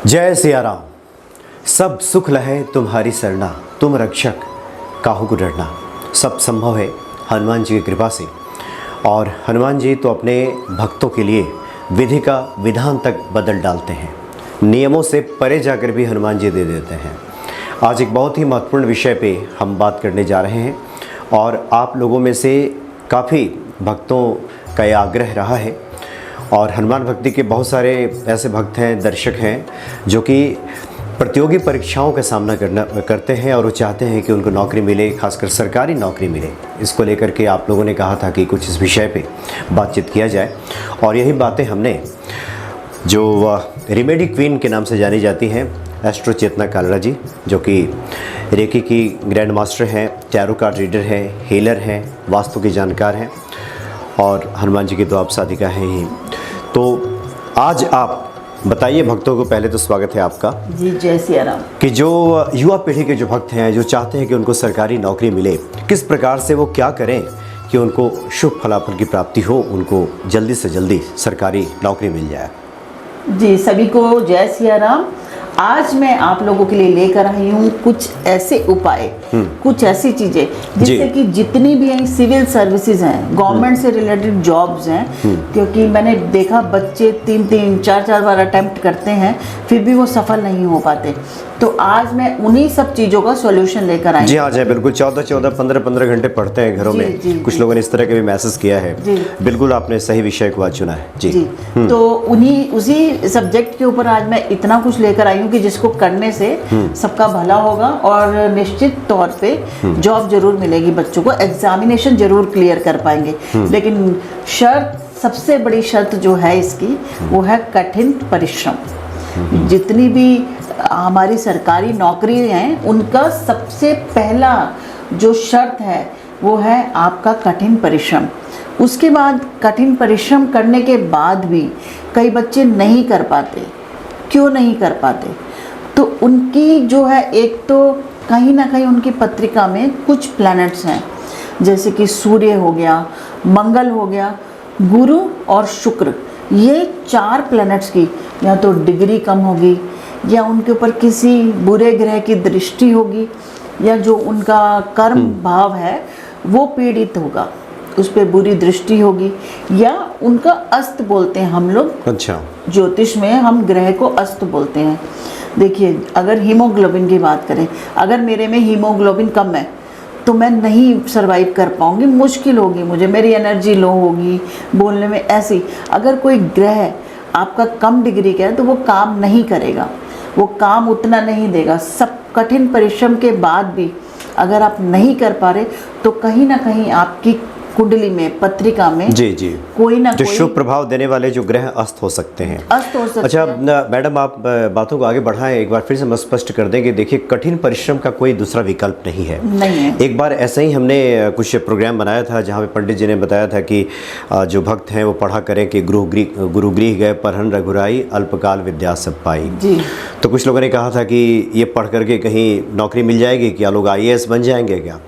जय सिया राम। सब सुख लहे तुम्हारी सरना, तुम रक्षक काहू को डरना। सब संभव है हनुमान जी की कृपा से। और हनुमान जी तो अपने भक्तों के लिए विधि का विधान तक बदल डालते हैं, नियमों से परे जाकर भी हनुमान जी दे देते हैं। आज एक बहुत ही महत्वपूर्ण विषय पे हम बात करने जा रहे हैं और आप लोगों में से काफ़ी भक्तों का यह आग्रह रहा है। और हनुमान भक्ति के बहुत सारे ऐसे भक्त हैं, दर्शक हैं, जो कि प्रतियोगी परीक्षाओं का सामना करते हैं और वो चाहते हैं कि उनको नौकरी मिले, खासकर सरकारी नौकरी मिले। इसको लेकर के आप लोगों ने कहा था कि कुछ इस विषय पे बातचीत किया जाए। और यही बातें हमने जो रेमेडी क्वीन के नाम से जानी जाती हैं, एस्ट्रो चेतना कालरा जी, जो कि रेकी की ग्रैंड मास्टर हैं, टैरो कार्ड रीडर हैं, हीलर हैं, वास्तु के जानकार हैं और हनुमान जी की तो आप साधिका हैं ही। तो आज आप बताइए भक्तों को, पहले तो स्वागत है आपका जी। जय सिया राम। कि जो युवा पीढ़ी के जो भक्त हैं, जो चाहते हैं कि उनको सरकारी नौकरी मिले, किस प्रकार से वो क्या करें कि उनको शुभ फलाफल की प्राप्ति हो, उनको जल्दी से जल्दी सरकारी नौकरी मिल जाए। जी, सभी को जय सिया राम। आज मैं आप लोगों के लिए लेकर आई हूँ कुछ ऐसे उपाय, कुछ ऐसी चीजें जिससे कि जितनी भी सिविल सर्विसेज हैं, गवर्नमेंट से रिलेटेड जॉब्स हैं, क्योंकि मैंने देखा बच्चे 3-3, 4-4 बार अटेम्प्ट करते हैं फिर भी वो सफल नहीं हो पाते। तो आज मैं उन्हीं सब चीज़ों का सॉल्यूशन लेकर आई। जी हाँ जी, बिल्कुल। 14-14, 15-15 घंटे पढ़ते हैं घरों में। कुछ लोगों ने इस तरह के भी मैसेज किया है। बिल्कुल आपने सही विषय को आज चुना है। जी, तो उसी सब्जेक्ट के ऊपर आज मैं इतना कुछ लेकर आई हूँ कि जिसको करने से सबका भला होगा और निश्चित तौर पे जॉब जरूर मिलेगी बच्चों को, एग्जामिनेशन जरूर क्लियर कर पाएंगे। लेकिन शर्त, सबसे बड़ी शर्त जो है इसकी, वो है कठिन परिश्रम। जितनी भी हमारी सरकारी नौकरी हैं, उनका सबसे पहला जो शर्त है वो है आपका कठिन परिश्रम। उसके बाद कठिन परिश्रम करने के बाद भी कई बच्चे नहीं कर पाते। क्यों नहीं कर पाते? तो उनकी जो है, एक तो कहीं ना कहीं उनकी पत्रिका में कुछ प्लैनेट्स हैं, जैसे कि सूर्य हो गया, मंगल हो गया, गुरु और शुक्र, ये 4 प्लैनेट्स की या तो डिग्री कम होगी, या उनके ऊपर किसी बुरे ग्रह की दृष्टि होगी, या जो उनका कर्म भाव है वो पीड़ित होगा, उस पर बुरी दृष्टि होगी, या उनका अस्त बोलते हैं हम लोग। अच्छा, ज्योतिष में हम ग्रह को अस्त बोलते हैं। देखिए, अगर हीमोग्लोबिन की बात करें, अगर मेरे में हीमोग्लोबिन कम है तो मैं नहीं सरवाइव कर पाऊंगी, मुश्किल होगी मुझे, मेरी एनर्जी लो होगी, बोलने में ऐसी। अगर कोई ग्रह आपका कम डिग्री का है तो वो काम नहीं करेगा, वो काम उतना नहीं देगा। सब कठिन परिश्रम के बाद भी अगर आप नहीं कर पा रहे तो कहीं ना कहीं आपकी कुंडली में, पत्रिका में जी जी, कोई ना जो कोई शुभ प्रभाव देने वाले जो ग्रह अस्त हो सकते हैं। अस्त हो सकते अच्छा हैं। मैडम, आप बातों को आगे बढ़ाएं, एक बार फिर से मैं स्पष्ट कर दें कि देखिए, कठिन परिश्रम का कोई दूसरा विकल्प नहीं है। नहीं है। एक बार ऐसे ही हमने कुछ प्रोग्राम बनाया था जहाँ पे पंडित जी ने बताया था कि जो भक्त हैं वो पढ़ा करें कि गुरुगृह गए परहन रघुराई, अल्पकाल विद्या सब पाई। जी। तो कुछ लोगों ने कहा था कि ये पढ़ करके कहीं नौकरी मिल जाएगी क्या, लोग IAS बन जाएंगे क्या?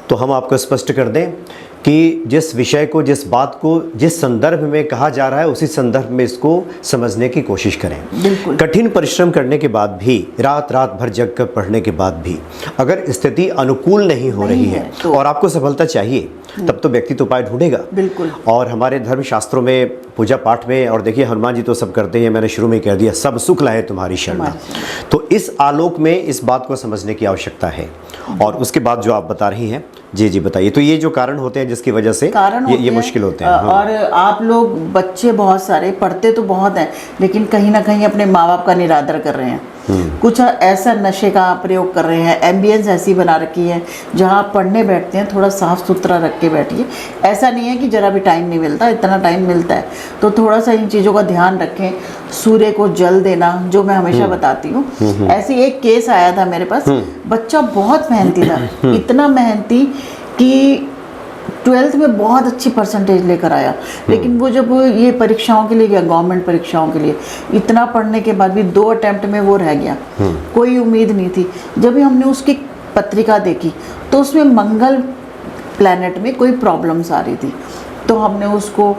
तो हम आपको स्पष्ट कर दें कि जिस विषय को, जिस बात को, जिस संदर्भ में कहा जा रहा है, उसी संदर्भ में इसको समझने की कोशिश करें। बिल्कुल। कठिन परिश्रम करने के बाद भी, रात रात भर जग कर पढ़ने के बाद भी अगर स्थिति अनुकूल नहीं हो रही है तो और आपको सफलता चाहिए, तब तो व्यक्ति तो उपाय ढूंढेगा। बिल्कुल। और हमारे धर्म शास्त्रों में, पूजा पाठ में, और देखिए हनुमान जी तो सब करते हैं, मैंने शुरू में कह दिया, सब सुख लहे तुम्हारी शरणा। तो इस आलोक में इस बात को समझने की आवश्यकता है। और उसके बाद जो आप बता रही हैं, जी जी बताइए। तो ये जो कारण होते हैं जिसकी वजह से ये मुश्किल होते हैं। हाँ। और आप लोग, बच्चे बहुत सारे पढ़ते तो बहुत हैं, लेकिन कहीं ना कहीं अपने माँ बाप का निरादर कर रहे हैं। कुछ ऐसा नशे का प्रयोग कर रहे हैं, एम्बियंस ऐसी बना रखी है जहाँ आप पढ़ने बैठते हैं थोड़ा साफ सुथरा रख के बैठिए। ऐसा नहीं है कि जरा भी टाइम नहीं मिलता, इतना टाइम मिलता है। तो थोड़ा सा इन चीज़ों का ध्यान रखें। सूर्य को जल देना, जो मैं हमेशा बताती हूँ। ऐसी एक केस आया था मेरे पास, बच्चा बहुत मेहनती था, इतना मेहनती कि 12th में बहुत अच्छी परसेंटेज लेकर आया। लेकिन वो जब ये परीक्षाओं के लिए गया, गवर्नमेंट परीक्षाओं के लिए, इतना पढ़ने के बाद भी 2 अटेम्प्ट में वो रह गया। कोई उम्मीद नहीं थी। जब भी हमने उसकी पत्रिका देखी तो उसमें मंगल प्लैनेट में कोई प्रॉब्लम्स आ रही थी। तो हमने उसको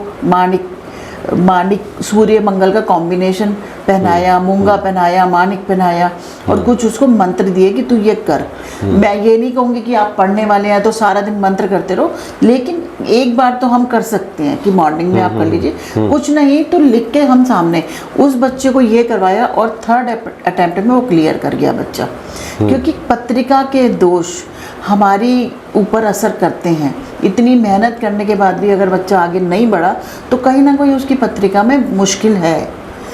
माणिक सूर्य मंगल का कॉम्बिनेशन पहनाया, मूंगा पहनाया, माणिक पहनाया और कुछ उसको मंत्र दिए कि तू ये कर। मैं ये नहीं कहूँगी कि आप पढ़ने वाले हैं तो सारा दिन मंत्र करते रहो, लेकिन एक बार तो हम कर सकते हैं कि मॉर्निंग में आप कर लीजिए, कुछ नहीं तो लिख के हम सामने उस बच्चे को ये करवाया और थर्ड अटेम्प्ट में वो क्लियर कर गया बच्चा। क्योंकि पत्रिका के दोष हमारी ऊपर असर करते हैं। इतनी मेहनत करने के बाद भी अगर बच्चा आगे नहीं बढ़ा तो कहीं ना कहीं उसकी पत्रिका में मुश्किल है।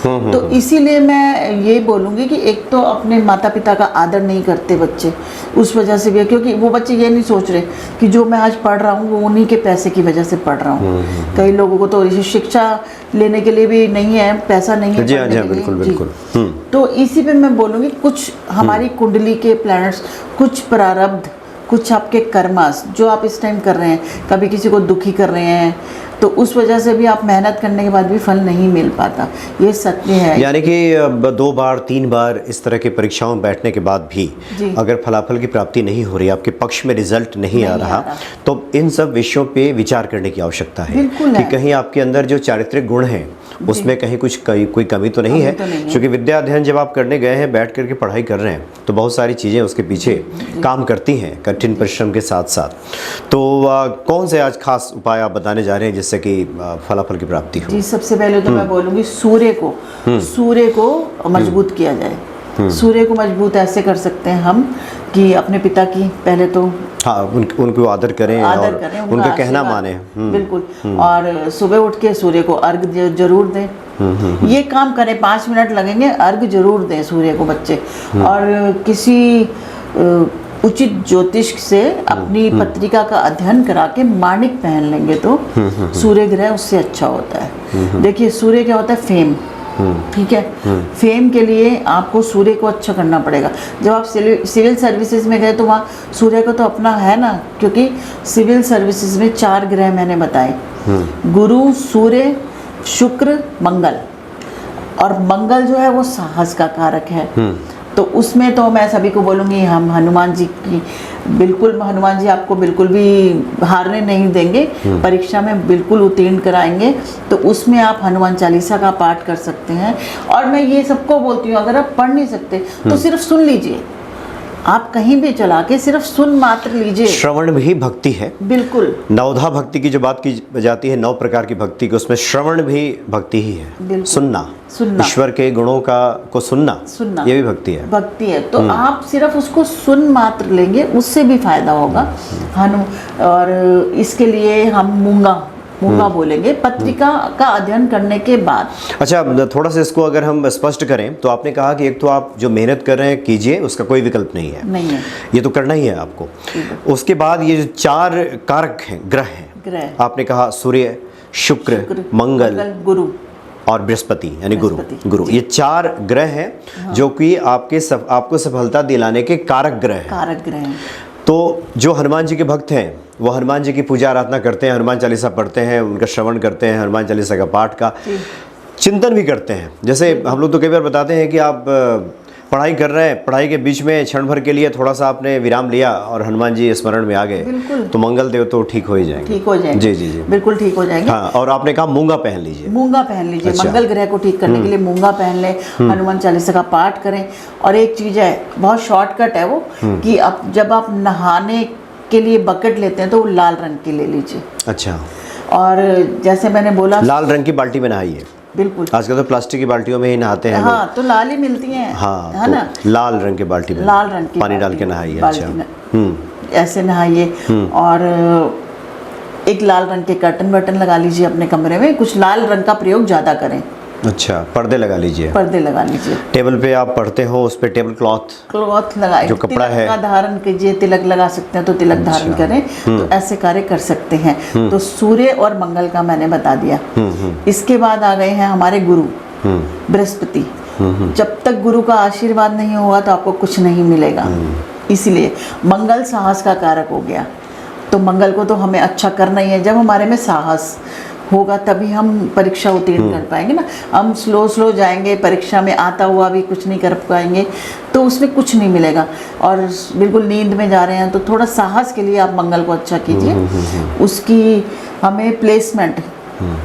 तो इसीलिए मैं ये बोलूँगी कि एक तो अपने माता पिता का आदर नहीं करते बच्चे, उस वजह से भी है, क्योंकि वो बच्चे ये नहीं सोच रहे कि जो मैं आज पढ़ रहा हूँ वो उन्हीं के पैसे की वजह से पढ़ रहा हूँ। कई लोगों को तो शिक्षा लेने के लिए भी नहीं है, पैसा नहीं है। जी हाँ, बिल्कुल बिल्कुल। तो इसी पे मैं बोलूँगी कुछ हमारी कुंडली के प्लैनेट्स, कुछ प्रारब्ध, कुछ आपके कर्मास जो आप इस टाइम कर रहे हैं, कभी किसी को दुखी कर रहे हैं तो उस वजह से भी आप मेहनत करने के बाद भी फल नहीं मिल पाता, ये सत्य है। यानी कि 2 बार 3 बार इस तरह की परीक्षाओं में बैठने के बाद भी अगर फलाफल की प्राप्ति नहीं हो रही, आपके पक्ष में रिजल्ट नहीं आ रहा, तो इन सब विषयों पे विचार करने की आवश्यकता है कि कहीं आपके अंदर जो चारित्रिक गुण हैं उसमें कहीं कोई कमी तो नहीं है। क्योंकि विद्या अध्ययन जब आप करने गए हैं, बैठ करके पढ़ाई कर रहे हैं, तो बहुत सारी चीज़ें उसके पीछे काम करती हैं कठिन परिश्रम के साथ साथ। तो कौन से आज खास उपाय आप बताने जा रहे हैं जिससे कि फलाफल की प्राप्ति हो? जी, सबसे पहले तो मैं बोलूँगी सूर्य को मजबूत किया जाए। सूर्य को मजबूत ऐसे कर सकते हैं हम कि अपने पिता की पहले तो उनको आदर करें और उनका कहना माने। बिल्कुल। और सुबह उठ के सूर्य को अर्घ जरूर दें। ये काम करें, 5 मिनट लगेंगे, अर्घ जरूर दें सूर्य को बच्चे। और किसी उचित ज्योतिष से अपनी पत्रिका का अध्ययन करा के माणिक पहन लेंगे तो सूर्य ग्रह उससे अच्छा होता है। देखिए सूर्य क्या होता है, फेम। ठीक है, फेम के लिए आपको सूर्य को अच्छा करना पड़ेगा। जब आप सिविल सर्विसेज में गए तो वहाँ सूर्य को तो अपना है ना, क्योंकि सिविल सर्विसेज में 4 ग्रह मैंने बताए, गुरु, सूर्य, शुक्र, मंगल। और मंगल जो है वो साहस का कारक है। तो उसमें तो मैं सभी को बोलूँगी हम हनुमान जी की बिल्कुल, हनुमान जी आपको बिल्कुल भी हारने नहीं देंगे, परीक्षा में बिल्कुल उत्तीर्ण कराएंगे। तो उसमें आप हनुमान चालीसा का पाठ कर सकते हैं। और मैं ये सबको बोलती हूँ, अगर आप पढ़ नहीं सकते तो सिर्फ सुन लीजिए, आप कहीं भी चला के सिर्फ सुन मात्र लीजिए। श्रवण भी भक्ति है। बिल्कुल। नवधा भक्ति की जो बात की जाती है, 9 प्रकार की भक्ति की, उसमें श्रवण भी भक्ति ही है। सुनना, ईश्वर के गुणों को सुनना, ये भी भक्ति है। तो आप सिर्फ उसको सुन मात्र लेंगे, उससे भी फायदा होगा। और इसके लिए हम मूंगा बोलेंगे पत्रिका का अध्ययन करने के बाद। अच्छा, थोड़ा सा इसको अगर हम स्पष्ट करें तो आपने कहा कि एक तो आप जो मेहनत कर रहे हैं कीजिए, उसका कोई विकल्प नहीं है, ये तो करना ही है आपको। उसके बाद ये जो 4 कारक हैं, ग्रह हैं, आपने कहा सूर्य, शुक्र, मंगल, गुरु और बृहस्पति, यानी गुरु, ये 4 ग्रह हैं जो कि आपको सफलता दिलाने के कारक ग्रह हैं। तो जो हनुमान जी के भक्त हैं वो हनुमान जी की पूजा आराधना करते हैं, हनुमान चालीसा पढ़ते हैं, उनका श्रवण करते हैं, हनुमान चालीसा का पाठ का चिंतन भी करते हैं। जैसे हम लोग तो कई बार बताते हैं कि आप पढ़ाई कर रहे हैं, पढ़ाई के बीच में क्षण भर के लिए थोड़ा सा आपने विराम लिया और हनुमान जी स्मरण में आ गए, तो मंगल देव तो ठीक हो ही जाएंगे। जी, बिल्कुल ठीक हो जाएंगे। हाँ, और आपने कहा मूंगा पहन लीजिए। अच्छा। मंगल ग्रह को ठीक करने के लिए मूंगा पहन ले, हनुमान चालीसा का पाठ करें। और एक चीज है, बहुत शॉर्टकट है वो, कि अब जब आप नहाने के लिए बकेट लेते हैं तो वो लाल रंग की ले लीजिए। अच्छा। और जैसे मैंने बोला, लाल रंग की बाल्टी में नहाइए। बिल्कुल। आजकल तो प्लास्टिक की बाल्टियों में ही नहाते हैं। हाँ, तो लाल ही मिलती हैं। हाँ, है ना, लाल रंग की बाल्टी में, लाल रंग की पानी डाल के नहाइए। अच्छा। ऐसे नहाइए। और एक लाल रंग के कर्टन लगा लीजिए अपने कमरे में, कुछ लाल रंग का प्रयोग ज्यादा करें। अच्छा, पर्दे लगा लीजिए। टेबल पे आप पढ़ते हो, उस पे टेबल क्लॉथ लगाए, जो कपड़ा है का धारण कीजिए। तिलक लगा सकते हैं तो तिलक धारण करें। तो ऐसे कार्य कर सकते हैं। तो सूर्य और मंगल का मैंने बता दिया। इसके बाद आ गए हैं हमारे गुरु, बृहस्पति। जब तक गुरु का आशीर्वाद नहीं होगा तो आपको कुछ नहीं मिलेगा। इसलिए मंगल साहस का कारक हो गया, तो मंगल को तो हमें अच्छा करना ही है। जब हमारे में साहस होगा तभी हम परीक्षा उत्तीर्ण कर पाएंगे ना। हम स्लो जाएंगे, परीक्षा में आता हुआ भी कुछ नहीं कर पाएंगे, तो उसमें कुछ नहीं मिलेगा। और बिल्कुल नींद में जा रहे हैं तो थोड़ा साहस के लिए आप मंगल को अच्छा कीजिए। उसकी हमें प्लेसमेंट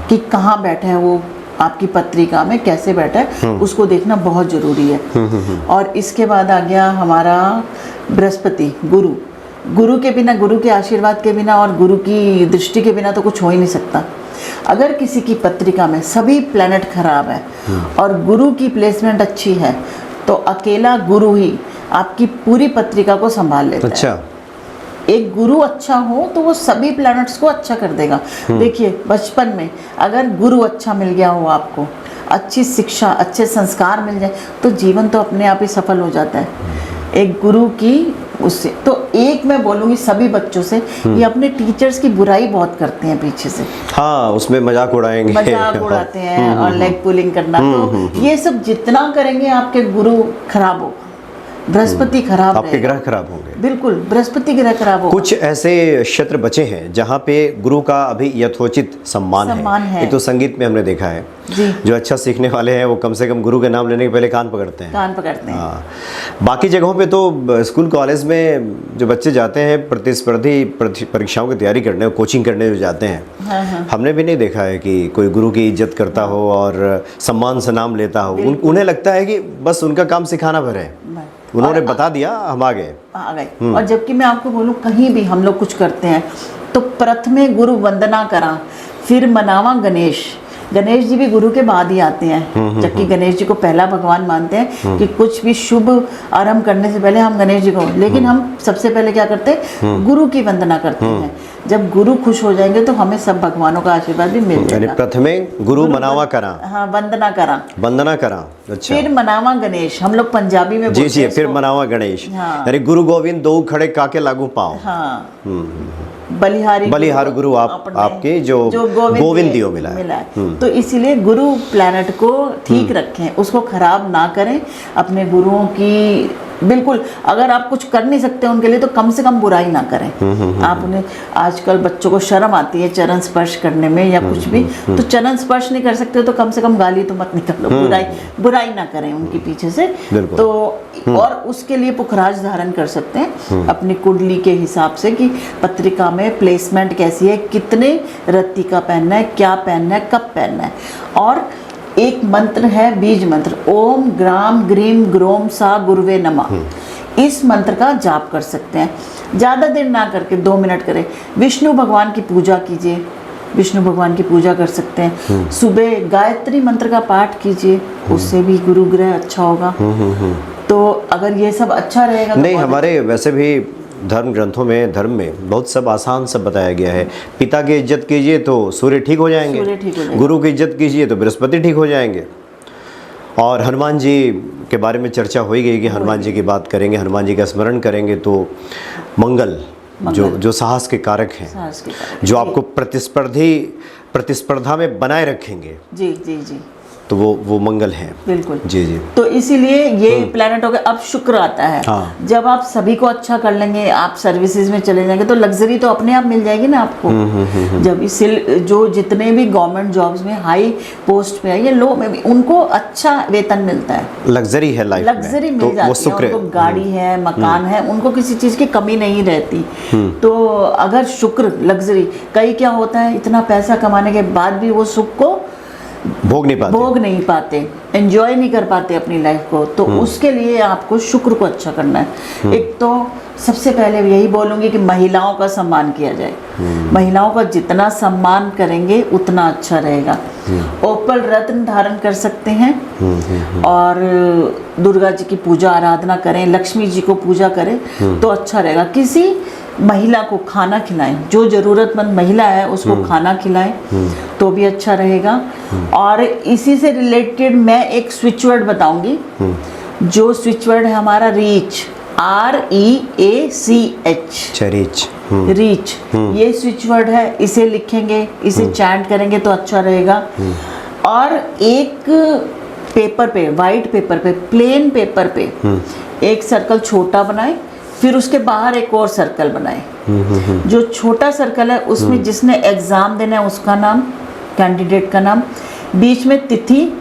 कि कहाँ बैठा है वो, आपकी पत्रिका में कैसे बैठा है, उसको देखना बहुत जरूरी है। और इसके बाद आ गया हमारा बृहस्पति, गुरु। गुरु के बिना, गुरु के आशीर्वाद के बिना और गुरु की दृष्टि के बिना तो कुछ हो ही नहीं सकता। अगर किसी की पत्रिका में सभी प्लैनेट खराब है और गुरु की प्लेसमेंट अच्छी है, तो अकेला गुरु ही आपकी पूरी पत्रिका को संभाल लेता है। अच्छा, एक गुरु अच्छा हो तो वो सभी प्लैनेट्स को अच्छा कर देगा। देखिए, बचपन में अगर गुरु अच्छा मिल गया हो आपको, अच्छी शिक्षा, अच्छे संस्कार मिल जाए, तो जीवन तो अपने आप ही सफल हो जाता है। एक गुरु की उससे तो एक मैं बोलूँगी सभी बच्चों से, ये अपने टीचर्स की बुराई बहुत करते हैं पीछे से। हाँ, उसमें मजाक उड़ाएंगे, मजाक उड़ाते हैं और लेग पुलिंग करना, तो ये सब जितना करेंगे आपके गुरु खराब होगा, बृहस्पति खराब आपके रहेगा। ग्रह खराब होंगे। बिल्कुल, बृहस्पति ग्रह खराब होगा। कुछ ऐसे क्षेत्र बचे हैं जहाँ पे गुरु का अभी यथोचित सम्मान है। एक तो संगीत में हमने देखा है जी, जो अच्छा सीखने वाले हैं वो कम से कम गुरु के नाम लेने के पहले कान पकड़ते हैं। कान पकड़ते हैं। हाँ, बाकी जगहों पे तो स्कूल कॉलेज में जो बच्चे जाते हैं प्रतिस्पर्धी परीक्षाओं की तैयारी करने, कोचिंग करने जो जाते हैं, हाँ। हमने भी नहीं देखा है कि कोई गुरु की इज्जत करता हो और सम्मान से नाम लेता हो। उन्हें लगता है कि बस उनका काम सिखाना भर है, उन्होंने बता दिया, हम आ गए। और जबकि मैं आपको बोलूँ, कहीं भी हम लोग कुछ करते हैं तो प्रथमे गुरु वंदना करा, फिर मनावा गणेश। गणेश जी भी गुरु के बाद ही आते हैं, जबकि गणेश जी को पहला भगवान मानते हैं कि कुछ भी शुभ आरंभ करने से पहले हम गणेश जी को, लेकिन हम सबसे पहले क्या करते हैं, गुरु की वंदना करते हैं। जब गुरु खुश हो जाएंगे तो हमें सब भगवानों का आशीर्वाद भी मिल जाएगा। प्रथमे गुरु मनावा करा, हाँ, वंदना करा, वंदना करा। अच्छा, फिर मनावा गणेश, हम लोग पंजाबी में बोलते हैं जी, फिर इसको। मनावा गणेश। हाँ। अरे गुरु गोविंद दो खड़े काके लागू पाओ। हाँ, बलिहारी गुरु आपके जो गोविंद दियो मिला है। तो इसीलिए गुरु प्लैनेट को ठीक रखें, उसको खराब ना करें। अपने गुरुओं की बिल्कुल, अगर आप कुछ कर नहीं सकते उनके लिए तो कम से कम बुराई ना करें। आप उन्हें, आजकल बच्चों को शर्म आती है चरण स्पर्श करने में या कुछ भी, तो चरण स्पर्श नहीं कर सकते तो कम से कम गाली तो मत निकालो, बुराई ना करें उनके पीछे से। तो और उसके लिए पुखराज धारण कर सकते हैं अपनी कुंडली के हिसाब से कि पत्रिका में प्लेसमेंट कैसी है, कितने रत्ती का पहनना है, क्या पहनना है, कब पहनना है। और एक मंत्र है, बीज मंत्र, ओम ग्राम ग्रीम ग्रोम सा गुरुवे नमः। इस मंत्र का जाप कर सकते हैं, ज़्यादा देर ना करके 2 मिनट करें। विष्णु भगवान की पूजा कीजिए, विष्णु भगवान की पूजा कर सकते हैं। सुबह गायत्री मंत्र का पाठ कीजिए, उससे भी गुरु ग्रह अच्छा होगा। तो अगर ये सब अच्छा रहेगा तो नहीं, हमारे वैसे भी धर्म ग्रंथों में, धर्म में बहुत सब आसान सब बताया गया है। पिता की इज्जत कीजिए तो सूर्य ठीक हो जाएंगे, गुरु की इज्जत कीजिए तो बृहस्पति ठीक हो जाएंगे। और हनुमान जी के बारे में चर्चा हो ही गई कि हनुमान जी की बात करेंगे, हनुमान जी का स्मरण करेंगे तो मंगल। जो साहस के कारक हैं, जो आपको प्रतिस्पर्धा में बनाए रखेंगे, जी जी जी, तो वो मंगल है। बिल्कुल, जी जी। तो इसीलिए ये प्लैनेट हो गया। अब शुक्र आता है। हाँ। जब आप सभी को अच्छा कर लेंगे, आप सर्विसेज में चले जाएंगे तो लग्जरी तो अपने आप मिल जाएगी ना आपको। जब इसे जो जितने भी गवर्नमेंट जॉब्स में हाई पोस्ट पे है या लो में भी, उनको अच्छा वेतन मिलता है, लग्जरी है लाइफ में, लग्जरी मिल जाती है उनको, गाड़ी है, मकान है, उनको किसी चीज की कमी नहीं रहती। तो अगर शुक्र लग्जरी, कई क्या होता है, इतना पैसा कमाने के बाद भी वो सुख को भोग नहीं पाते, एंजॉय नहीं कर पाते अपनी लाइफ को। तो उसके लिए आपको शुक्र को अच्छा करना है। एक तो सबसे पहले यही बोलूँगी कि महिलाओं का सम्मान किया जाए। महिलाओं का जितना सम्मान करेंगे उतना अच्छा रहेगा। ओपल रत्न धारण कर सकते हैं और दुर्गा जी की पूजा आराधना करें, लक्ष्मी जी को पूजा करें तो अच्छा रहेगा। किसी महिला को खाना खिलाएं, जो ज़रूरतमंद महिला है उसको खाना खिलाएं तो भी अच्छा रहेगा। और इसी से रिलेटेड मैं एक स्विच वर्ड बताऊंगी। जो स्विच वर्ड है हमारा रीच, REACH, रीच, ये स्विच वर्ड है। इसे लिखेंगे, इसे चैंट करेंगे तो अच्छा रहेगा। और एक पेपर पे, वाइट पेपर पे, प्लेन पेपर पे एक सर्कल छोटा बनाए, फिर उसके बाहर एक और सर्कल बनाए। जो छोटा सर्कल है उसमें जिसने एग्जाम देना है उसका नाम, कैंडिडेट का नाम, बीच में तिथि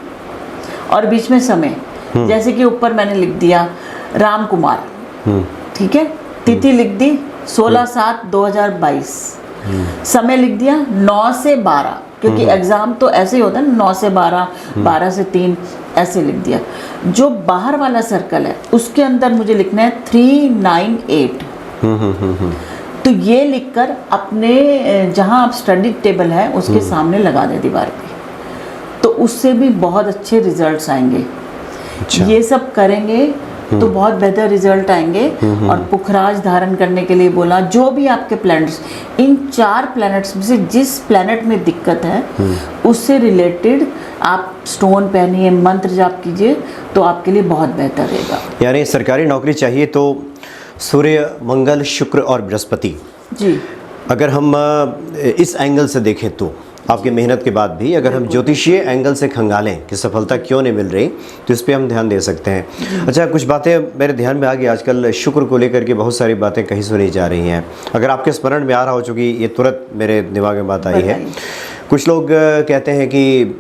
और बीच में समय। जैसे कि ऊपर मैंने लिख दिया राम कुमार, ठीक है, तिथि लिख दी 16/7/2022, समय लिख दिया 9 से 12, क्योंकि एग्जाम तो ऐसे ही होता है 9 से 12, 12 से 3 ऐसे लिख दिया। जो बाहर वाला सर्कल है उसके अंदर मुझे लिखना है 398। तो ये लिखकर अपने जहाँ आप स्टडी टेबल है उसके सामने लगा दे दीवार पे, तो उससे भी बहुत अच्छे रिजल्ट्स आएंगे। अच्छा। ये सब करेंगे तो बहुत बेहतर रिजल्ट आएंगे। और पुखराज धारण करने के लिए बोला, जो भी आपके प्लैनेट्स, इन 4 प्लैनेट्स में से जिस प्लैनेट में दिक्कत है उससे रिलेटेड आप स्टोन पहनिए, मंत्र जाप कीजिए, तो आपके लिए बहुत बेहतर रहेगा। यानी सरकारी नौकरी चाहिए तो सूर्य, मंगल, शुक्र और बृहस्पति। जी, अगर हम इस एंगल से देखें तो आपकी मेहनत के बाद भी अगर हम ज्योतिषीय एंगल से खंगालें कि सफलता क्यों नहीं मिल रही, तो इस पे हम ध्यान दे सकते हैं। अच्छा, कुछ बातें मेरे ध्यान में आ गई, आजकल शुक्र को लेकर के बहुत सारी बातें कहीं सुनी जा रही हैं। अगर आपके स्मरण में आ रहा हो, चूँकि ये तुरंत मेरे दिमाग में बात आई है, कुछ लोग कहते हैं कि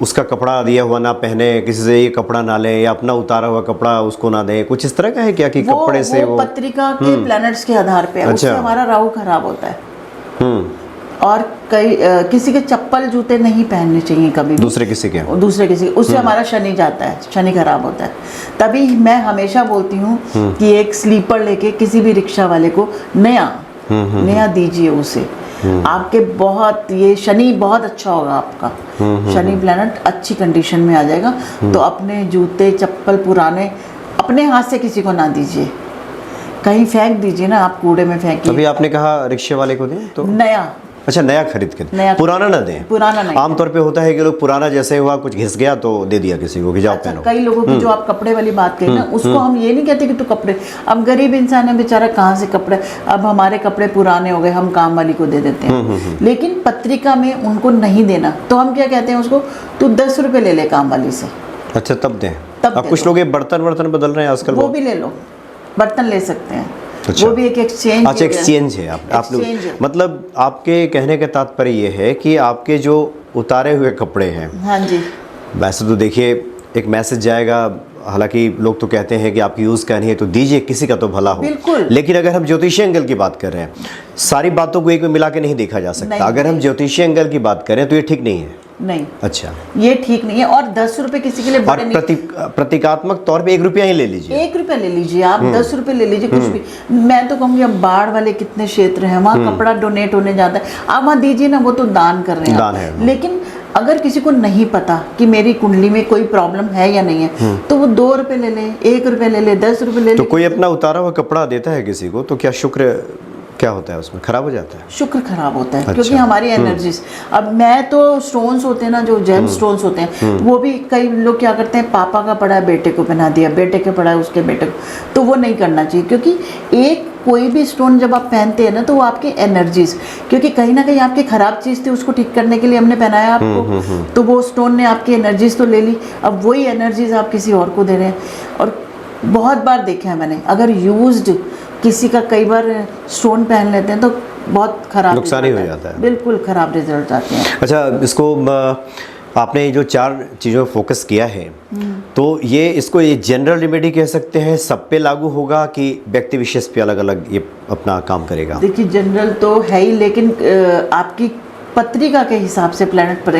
उसका कपड़ा दिया हुआ ना पहने, किसी से ये कपड़ा ना ले, या अपना उतारा हुआ कपड़ा उसको ना दें, कुछ इस तरह का है क्या कि कपड़े से वो पत्रिका के प्लैनेट्स के आधार पे है। उससे हमारा राहु खराब होता है। और कई किसी के चप्पल जूते नहीं पहनने चाहिए कभी भी। दूसरे किसी के उससे हमारा शनि जाता है, शनि खराब होता है। तभी मैं हमेशा बोलती हूँ कि एक स्लीपर लेके किसी भी रिक्शा वाले को नया दीजिए उसे। आपके बहुत ये शनि बहुत अच्छा होगा आपका। शनि प्लैनेट अच्छी कंडीशन में आ जाएगा। तो अपने जूते चप्पल पुराने अपने हाथ से किसी को ना दीजिए, कहीं फेंक दीजिए ना, आप कूड़े में फेंकिए। अभी आपने कहा रिक्शे वाले को दें तो नया, अच्छा नया खरीद के, पुराना ना दें। पुराना नहीं। आमतौर पे होता है कि लोग पुराना जैसे हुआ कुछ घिस गया तो दे दिया किसी को कि जाओ पहनो। कई लोगों की जो आप कपड़े वाली बात कही ना, उसको हम ये नहीं कहते कि तू कपड़े, अब गरीब इंसान है बेचारा, कहाँ से कपड़े, अब हमारे कपड़े पुराने हो गए, हम काम वाली को दे देते हैं। लेकिन पत्रिका में उनको नहीं देना, तो हम क्या कहते हैं उसको, तू 10 रुपये ले ले काम वाली से। अच्छा, तब दें। अब कुछ लोग ये बर्तन बदल रहे हैं आजकल, वो भी ले लो, बर्तन ले सकते हैं। अच्छा। वो भी एक एक्सचेंज। अच्छा, एक्सचेंज है। आप लोग मतलब आपके कहने का तात्पर्य ये है कि आपके जो उतारे हुए कपड़े हैं, हाँ जी, वैसे तो देखिए एक मैसेज जाएगा, हालांकि लोग तो कहते हैं कि आप यूज़ करनी है तो दीजिए, किसी का तो भला हो। बिल्कुल। लेकिन अगर हम ज्योतिषीय एंगल की बात कर रहे हैं, सारी बातों को एक में मिला के नहीं देखा जा सकता। अगर हम ज्योतिषीय एंगल की बात करें तो ये ठीक नहीं है। नहीं, अच्छा, ये ठीक नहीं है। और 10 रुपए किसी के लिए बड़े नहीं। प्रतीकात्मक तौर पे 1 रुपया ही ले लीजिए, 1 रुपया ले लीजिए आप, 10 रुपए ले लीजिए, कुछ भी। मैं तो कहूँगी अब बाढ़ वाले कितने क्षेत्र हैं, वहाँ कपड़ा डोनेट होने जाता है, आप वहाँ दीजिए ना, वो तो दान कर रहे हैं, दान है। लेकिन अगर किसी को नहीं पता कि मेरी कुंडली में कोई प्रॉब्लम है या नहीं है, तो वो 2 रुपए ले ले, 1 रुपया ले ले, 10 रुपए ले ले। तो कोई अपना उतारा हुआ कपड़ा देता है किसी को, तो क्या शुक्र क्या होता है उसमें, खराब हो जाता है? शुक्र खराब होता है। अच्छा। क्योंकि हमारी एनर्जीज, अब मैं तो स्टोन्स होते हैं ना, जो जेम स्टोन्स होते हैं, वो भी कई लोग क्या करते हैं, पापा का पड़ा है बेटे को पहना दिया, बेटे का पड़ा है उसके बेटे को, तो वो नहीं करना चाहिए। क्योंकि एक कोई भी स्टोन जब आप पहनते हैं ना, तो वो आपकी एनर्जीज, क्योंकि कहीं ना कहीं आपकी खराब चीज़ थी, उसको ठीक करने के लिए हमने पहनाया आपको, तो वो स्टोन ने आपकी एनर्जीज तो ले ली, अब वही एनर्जीज आप किसी और को दे रहे हैं। और बहुत बार देखा है मैंने, अगर यूज्ड किसी का कई बार स्टोन पहन लेते हैं तो बहुत खराब नुकसान ही हो जाता है, बिल्कुल खराब रिजल्ट आते हैं। अच्छा, इसको आपने जो 4 चीज़ों पर फोकस किया है, तो इसको ये जनरल रेमेडी कह सकते हैं, सब पे लागू होगा कि व्यक्ति विशेष पे अलग अलग ये अपना काम करेगा? देखिए, जनरल तो है ही, लेकिन आपकी पत्रिका के हिसाब से प्लैनेट पर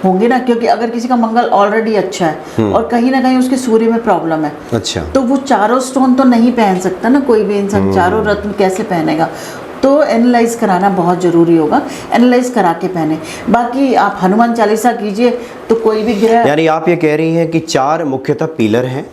होंगे ना, क्योंकि अगर किसी का मंगल ऑलरेडी अच्छा है और कहीं ना कहीं उसके सूर्य में प्रॉब्लम है, अच्छा, तो वो चारों स्टोन तो नहीं पहन सकता ना कोई भी इंसान, चारों रत्न कैसे पहनेगा? तो एनालाइज कराना बहुत ज़रूरी होगा, एनालाइज करा के पहने। बाकी आप हनुमान चालीसा कीजिए तो कोई भी ग्रह, यानी आप ये कह रही हैं कि 4 मुख्यतः पिलर हैं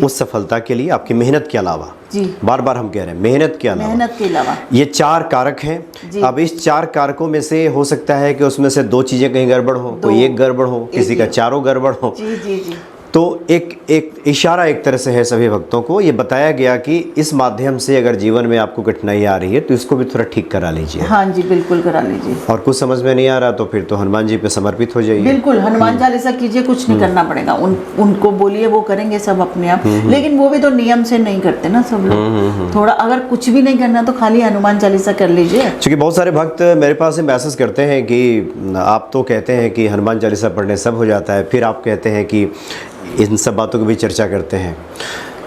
उस सफलता के लिए, आपकी मेहनत के अलावा। जी, बार बार हम कह रहे हैं मेहनत के अलावा ये 4 कारक हैं। अब इस 4 कारकों में से हो सकता है कि उसमें से 2 चीजें कहीं गड़बड़ हो, कोई एक गड़बड़ हो, किसी का चारों गड़बड़ हो। जी जी जी। तो एक इशारा एक तरह से है सभी भक्तों को, ये बताया गया कि इस माध्यम से अगर जीवन में आपको कठिनाई आ रही है तो इसको भी थोड़ा ठीक करा लीजिए। हाँ जी, बिल्कुल करा लीजिए। और कुछ समझ में नहीं आ रहा तो फिर तो हनुमान जी पे समर्पित हो जाइए। बिल्कुल, हनुमान चालीसा कीजिए, कुछ नहीं करना पड़ेगा, उनको बोलिए, वो करेंगे सब अपने आप। लेकिन वो भी तो नियम से नहीं करते ना सब लोग, थोड़ा अगर कुछ भी नहीं करना तो खाली हनुमान चालीसा कर लीजिए। क्योंकि बहुत सारे भक्त मेरे पास से मैसेज करते हैं कि आप तो कहते हैं कि हनुमान चालीसा पढ़ने सब हो जाता है, फिर आप कहते हैं कि इन सब बातों की भी चर्चा करते हैं।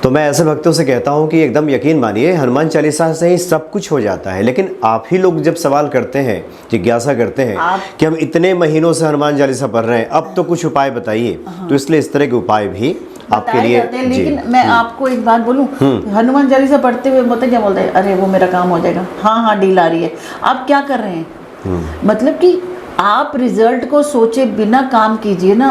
तो मैं ऐसे भक्तों से कहता हूँ कि एकदम यकीन मानिए, हनुमान चालीसा से ही सब कुछ हो जाता है। लेकिन आप ही लोग जब सवाल करते हैं, जिज्ञासा करते हैं कि हम इतने महीनों से हनुमान चालीसा पढ़ रहे हैं, अब तो कुछ उपाय बताइए। तो इसलिए इस तरह के उपाय भी आपके लिए हैं। लेकिन मैं आपको एक बात बोलूं, हनुमान चालीसा पढ़ते हुए बोलते क्या बोलते हैं, अरे वो मेरा काम हो जाएगा, हाँ डील आ रही है। आप क्या कर रहे हैं? मतलब कि आप रिजल्ट को सोचे बिना काम कीजिए ना।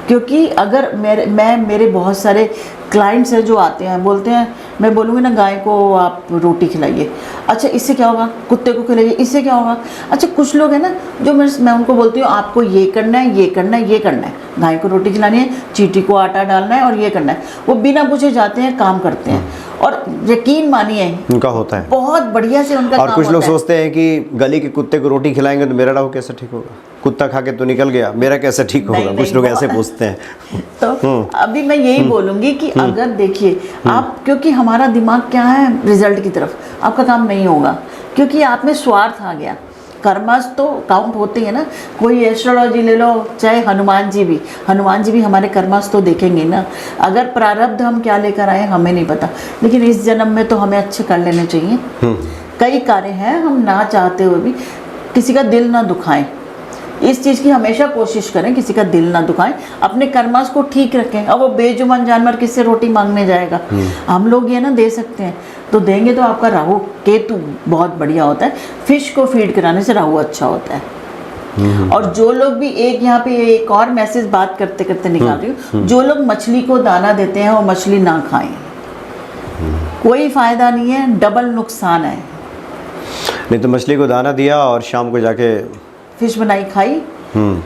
क्योंकि अगर मेरे बहुत सारे क्लाइंट्स हैं जो आते हैं, बोलते हैं, मैं बोलूँगी ना गाय को आप रोटी खिलाइए, अच्छा इससे क्या होगा, कुत्ते को खिलाइए, इससे क्या होगा। अच्छा कुछ लोग हैं ना जो मैं उनको बोलती हूँ आपको ये करना है, ये करना है, ये करना है, गाय को रोटी खिलानी है, चींटी को आटा डालना है और ये करना है। वो बिना पूछे जाते हैं, काम करते हैं और यकीन मानिए उनका होता है बहुत बढ़िया से उनका। और कुछ लोग सोचते हैं कि गली के कुत्ते को रोटी खिलाएंगे तो मेरा राहु कैसे ठीक होगा, कुत्ता खा के तो निकल गया, मेरा कैसे ठीक होगा। कुछ लोग ऐसे पूछते हैं। तो अभी मैं यही बोलूंगी कि अगर देखिए आप, क्योंकि हमारा दिमाग क्या है रिजल्ट की तरफ, आपका काम नहीं होगा क्योंकि आप में स्वार्थ आ गया। कर्मस तो काउंट होते हैं ना, कोई एस्ट्रोलॉजी ले लो, चाहे हनुमान जी भी हमारे कर्मस तो देखेंगे ना। अगर प्रारब्ध हम क्या लेकर आए हमें नहीं पता, लेकिन इस जन्म में तो हमें अच्छे कर लेने चाहिए। कई कार्य हैं हम ना चाहते हुए भी, किसी का दिल ना दुखाएं, इस चीज़ की हमेशा कोशिश करें, किसी का दिल ना दुखाएं, अपने कर्मास को ठीक रखें। अब वो बेजुबान जानवर किससे रोटी मांगने जाएगा? हम लोग ये ना दे सकते हैं, तो देंगे तो आपका राहु केतु बहुत बढ़िया होता है। फिश को फीड कराने से राहु अच्छा होता है। और जो लोग भी एक यहाँ पे एक और मैसेज बात करते करते निकाल रही हूँ, जो लोग मछली को दाना देते हैं वो मछली ना खाएं, कोई फायदा नहीं है, डबल नुकसान है। नहीं तो मछली को दाना दिया और शाम को जाके फिश बनाई खाई,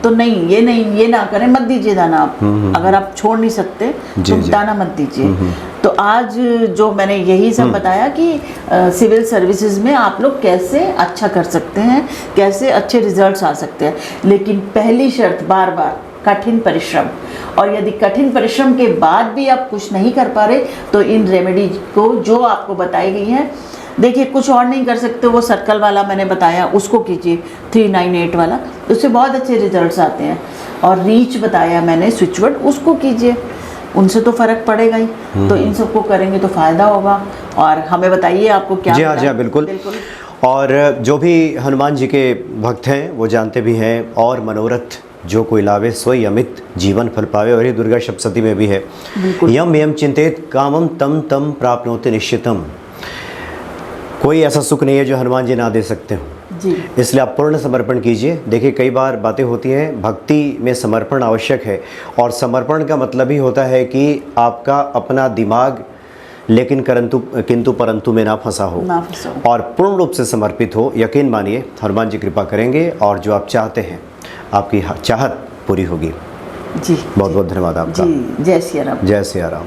तो नहीं, ये ना करें, मत दीजिए दाना आप। अगर आप छोड़ नहीं सकते तो दाना मत दीजिए। तो आज जो मैंने यही सब बताया कि सिविल सर्विसेज में आप लोग कैसे अच्छा कर सकते हैं, कैसे अच्छे रिजल्ट्स आ सकते हैं। लेकिन पहली शर्त बार बार कठिन परिश्रम, और यदि कठिन परिश्रम के बाद भी आप कुछ नहीं कर पा रहे तो इन रेमेडी को जो आपको बताई गई है, देखिए कुछ और नहीं कर सकते, वो सर्कल वाला मैंने बताया उसको कीजिए, 398 वाला, उससे बहुत अच्छे रिजल्ट्स आते हैं। और रीच बताया मैंने स्विचवर्ड, उसको कीजिए, उनसे तो फ़र्क पड़ेगा ही। तो इन सबको करेंगे तो फ़ायदा होगा। और हमें बताइए आपको क्या। जी हाँ बिल्कुल। और जो भी हनुमान जी के भक्त हैं वो जानते भी हैं, और मनोरथ जो कोई लावे सोई अमित जीवन फल पावे, और ये दुर्गा सप्तशती में भी है, यम यम चिंतित कामम तम तम प्राप्नोति निश्चितम। कोई ऐसा सुख नहीं है जो हनुमान जी ना दे सकते हो जी। इसलिए आप पूर्ण समर्पण कीजिए। देखिए कई बार बातें होती हैं, भक्ति में समर्पण आवश्यक है, और समर्पण का मतलब ही होता है कि आपका अपना दिमाग लेकिन किंतु परंतु में ना फंसा हो और पूर्ण रूप से समर्पित हो। यकीन मानिए हनुमान जी कृपा करेंगे और जो आप चाहते हैं आपकी चाहत पूरी होगी। जी बहुत बहुत धन्यवाद आपका। जी, जय सिया राम। जय सिया राम।